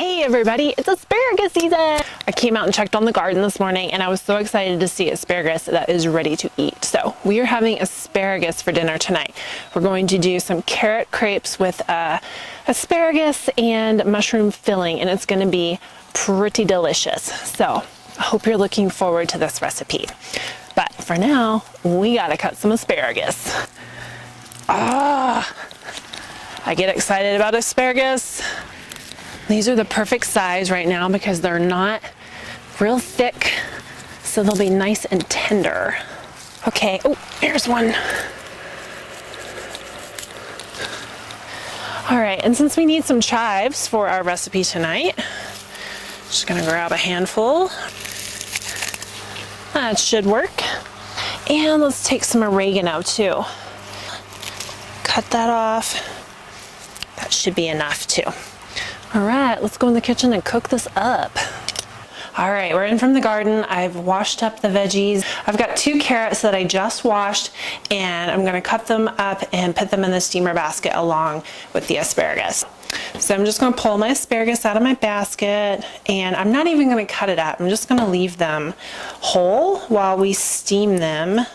Hey everybody, it's asparagus season! I came out and checked on the garden this morning and I was so excited to see asparagus that is ready to eat. So we are having asparagus for dinner tonight. We're going to do some carrot crepes with asparagus and mushroom filling, and it's going to be pretty delicious. So I hope you're looking forward to this recipe. But for now, we gotta cut some asparagus. I get excited about asparagus. These are the perfect size right now because they're not real thick, so they'll be nice and tender. Okay, oh, here's one. All right, and since we need some chives for our recipe tonight, just gonna grab a handful. That should work. And let's take some oregano too. Cut that off. That should be enough too. All right, let's go in the kitchen and cook this up. All right, we're in from the garden. I've washed up the veggies. I've got 2 carrots that I just washed, and I'm gonna cut them up and put them in the steamer basket along with the asparagus. So I'm just gonna pull my asparagus out of my basket, and I'm not even gonna cut it up. I'm just gonna leave them whole while we steam them.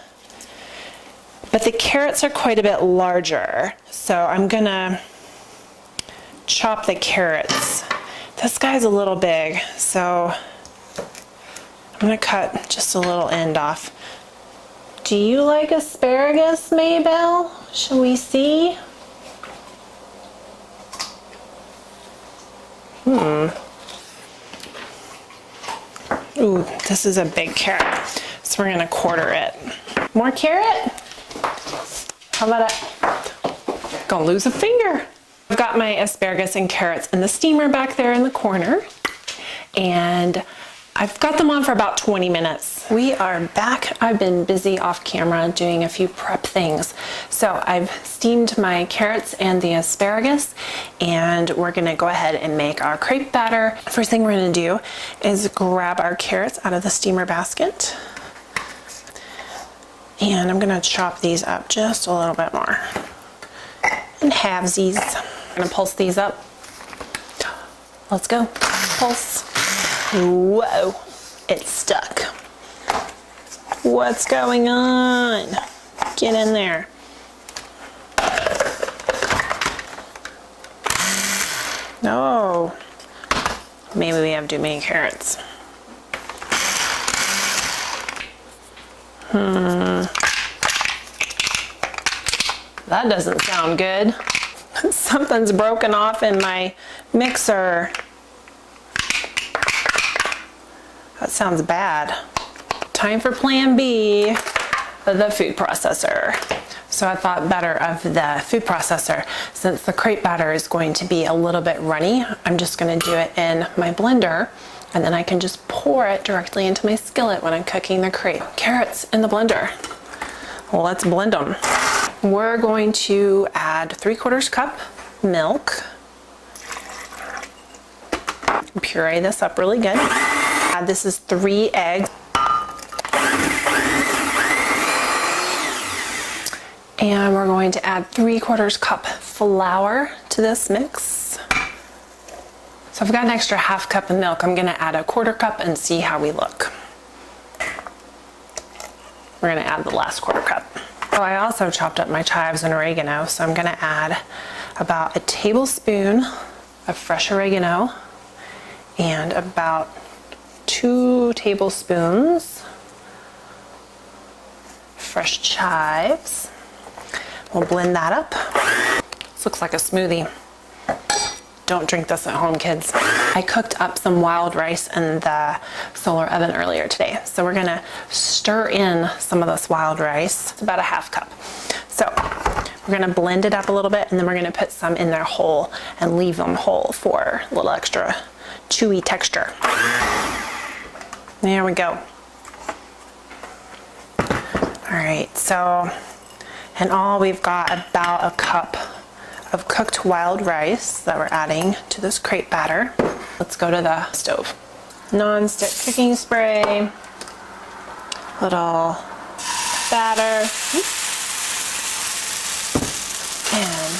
But the carrots are quite a bit larger, so I'm gonna chop the carrots. This guy's a little big, so I'm gonna cut just a little end off. Do you like asparagus, Maybell? Shall we see? Ooh, this is a big carrot, so we're gonna quarter it. More carrot? How about it? Gonna lose a finger. I've got my asparagus and carrots in the steamer back there in the corner, and I've got them on for about 20 minutes. We are back. I've been busy off camera doing a few prep things. So I've steamed my carrots and the asparagus, and we're gonna go ahead and make our crepe batter. First thing we're gonna do is grab our carrots out of the steamer basket. And I'm gonna chop these up just a little bit more. And halvesies. I'm gonna pulse these up. Let's go. Pulse. Whoa, it's stuck. What's going on? Get in there. No. Maybe we have too many carrots. That doesn't sound good. Something's broken off in my mixer. That sounds bad. Time for plan B, the food processor. So I thought better of the food processor. Since the crepe batter is going to be a little bit runny, I'm just gonna do it in my blender, and then I can just pour it directly into my skillet when I'm cooking the crepe. Carrots in the blender. Well, let's blend them. We're going to add 3/4 cup milk. Puree this up really good. This is 3 eggs. And we're going to add 3/4 cup flour to this mix. So I've got an extra 1/2 cup of milk. I'm gonna add 1/4 cup and see how we look. We're gonna add the last 1/4 cup. So I also chopped up my chives and oregano, so I'm gonna add about 1 tablespoon of fresh oregano and about 2 tablespoons fresh chives. We'll blend that up. This looks like a smoothie. Don't drink this at home, kids. I cooked up some wild rice in the solar oven earlier today. So we're gonna stir in some of this wild rice. It's about 1/2 cup. So we're gonna blend it up a little bit, and then we're gonna put some in there whole and leave them whole for a little extra chewy texture. There we go. All right, so in all we've got about 1 cup of cooked wild rice that we're adding to this crepe batter. Let's go to the stove. Non-stick cooking spray, little batter, and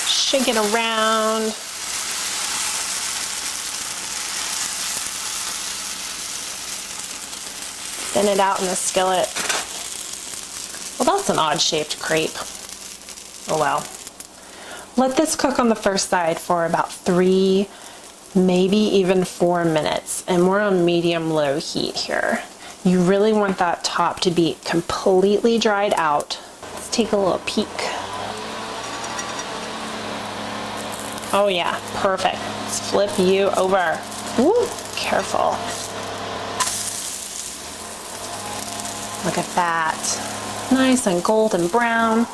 shake it around. thin it out in the skillet. Well, that's an odd shaped crepe. Oh well. Let this cook on the first side for about 3, maybe even 4 minutes. And we're on medium-low heat here. You really want that top to be completely dried out. Let's take a little peek. Oh yeah, perfect. Let's flip you over. Ooh, careful. Look at that. Nice and golden brown.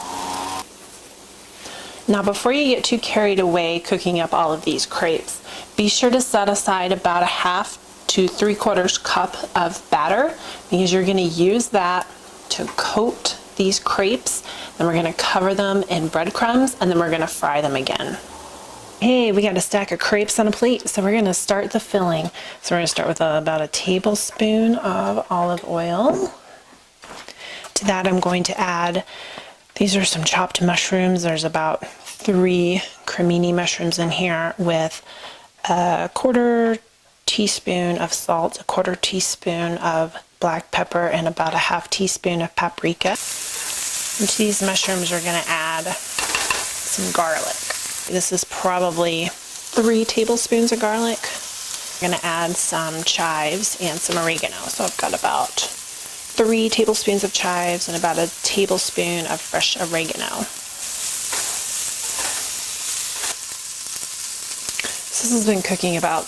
Now before you get too carried away cooking up all of these crepes, be sure to set aside about 1/2 to 3/4 cup of batter, because you're going to use that to coat these crepes. Then we're going to cover them in breadcrumbs, and then we're going to fry them again. Hey, we got a stack of crepes on a plate, so we're going to start the filling. So we're going to start with about a tablespoon of olive oil. To that I'm going to add, these are some chopped mushrooms. There's about 3 cremini mushrooms in here, with a 1/4 teaspoon of salt, a 1/4 teaspoon of black pepper, and about a 1/2 teaspoon of paprika. And to these mushrooms we're going to add some garlic. This is probably 3 tablespoons of garlic. I'm going to add some chives and some oregano. So I've got about 3 tablespoons of chives and about a tablespoon of fresh oregano. So this has been cooking about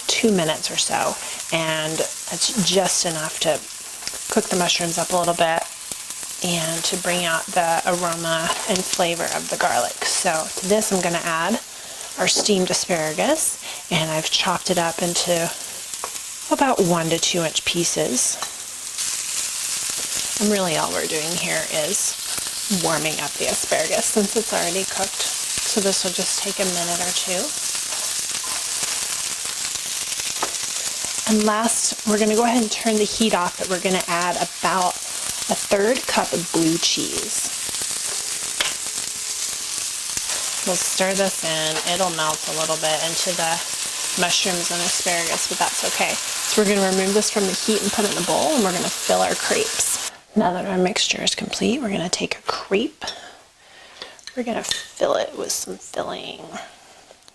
2 minutes or so, and it's just enough to cook the mushrooms up a little bit and to bring out the aroma and flavor of the garlic. So to this I'm going to add our steamed asparagus, and I've chopped it up into about 1 to 2 inch pieces. And really all we're doing here is warming up the asparagus since it's already cooked. So this will just take a minute or 2. And last, we're going to go ahead and turn the heat off, but we're going to add about a 1/3 cup of blue cheese. We'll stir this in. It'll melt a little bit into the mushrooms and asparagus, but that's okay. So we're going to remove this from the heat and put it in a bowl, and we're going to fill our crepes. Now that our mixture is complete, we're going to take a crepe. We're going to fill it with some filling,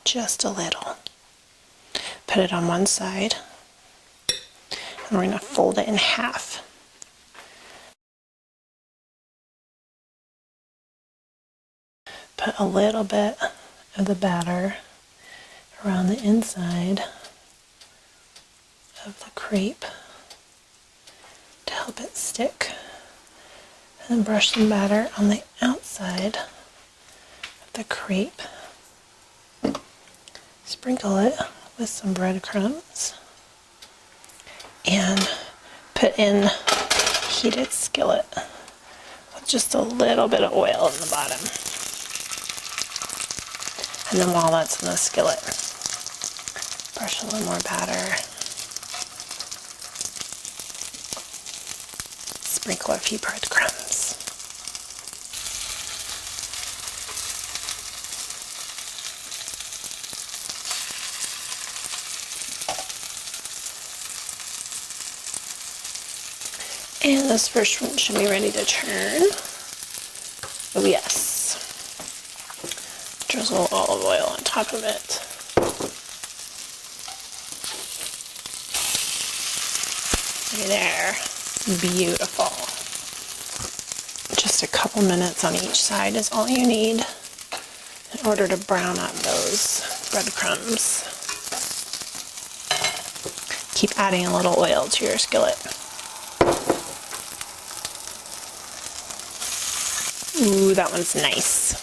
just a little. Put it on one side, and we're going to fold it in half. Put a little bit of the batter around the inside of the crepe to help it stick, and then brush some batter on the outside of the crepe. Sprinkle it with some breadcrumbs and put in heated skillet with just a little bit of oil in the bottom. And then while that's in the skillet, brush a little more batter. Sprinkle a few breadcrumbs. And this first one should be ready to turn. Oh yes. Drizzle olive oil on top of it. Right there. Beautiful. Just a couple minutes on each side is all you need in order to brown up those breadcrumbs. Keep adding a little oil to your skillet. Ooh, that one's nice.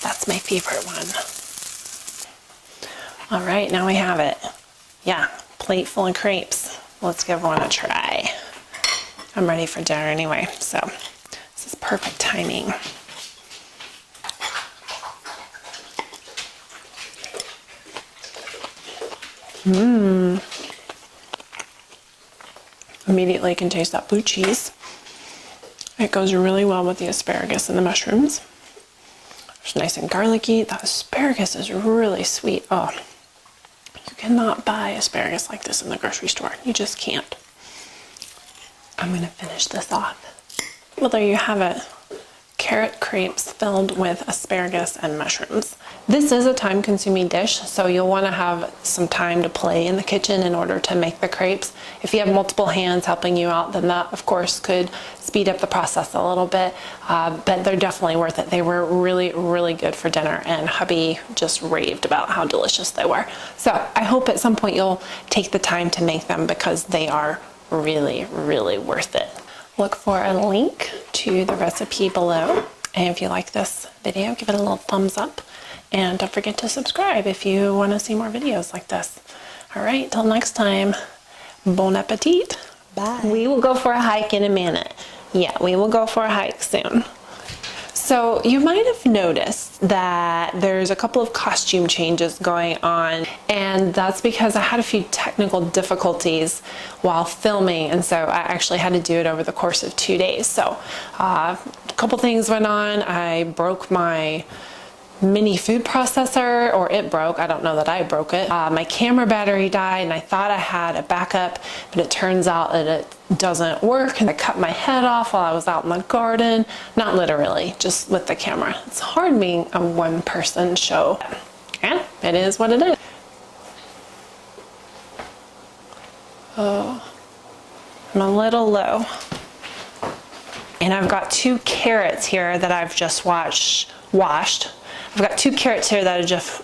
That's my favorite one. All right, now we have it. Yeah, plate full of crepes. Let's give one a try. I'm ready for dinner anyway, so this is perfect timing. Immediately can taste that blue cheese. It goes really well with the asparagus and the mushrooms. It's nice and garlicky. The asparagus is really sweet. Oh, you cannot buy asparagus like this in the grocery store. You just can't. I'm gonna finish this off. Well, there you have it. Carrot crepes filled with asparagus and mushrooms. This is a time-consuming dish, so you'll want to have some time to play in the kitchen in order to make the crepes. If you have multiple hands helping you out, then that of course could speed up the process a little bit, but they're definitely worth it. They were really, really good for dinner, and hubby just raved about how delicious they were. So I hope at some point you'll take the time to make them, because they are really, really worth it. Look for a link to the recipe below. And if you like this video, give it a little thumbs up. And don't forget to subscribe if you want to see more videos like this. All right, till next time, bon appetit. Bye. We will go for a hike in a minute. Yeah, we will go for a hike soon. So you might have noticed that there's a couple of costume changes going on, and that's because I had a few technical difficulties while filming, and so I actually had to do it over the course of 2 days. So a couple things went on. I broke my mini food processor, or it broke. I don't know that I broke it. My camera battery died, and I thought I had a backup, but it turns out that it doesn't work, and I cut my head off while I was out in the garden. Not literally, just with the camera. It's hard being a one-person show, and it is what it is. Oh, I'm a little low. And I've got 2 carrots here that I've just washed. I've got 2 carrots here that are just,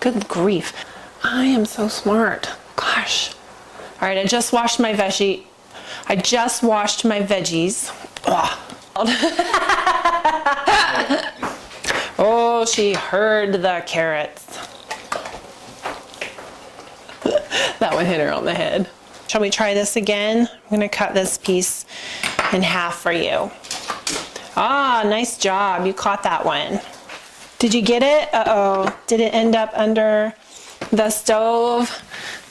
good grief. I am so smart, gosh. All right, I just washed my veggies. Oh, she heard the carrots. That one hit her on the head. Shall we try this again? I'm gonna cut this piece in half for you. Ah, nice job, you caught that one. Did you get it? Uh-oh, did it end up under the stove?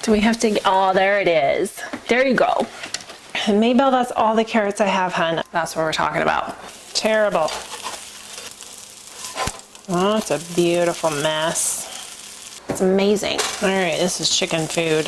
Do we have to, oh, there it is. There you go. And Maybelle, that's all the carrots I have, hun. That's what we're talking about. Terrible. Oh, it's a beautiful mess. It's amazing. All right, this is chicken food.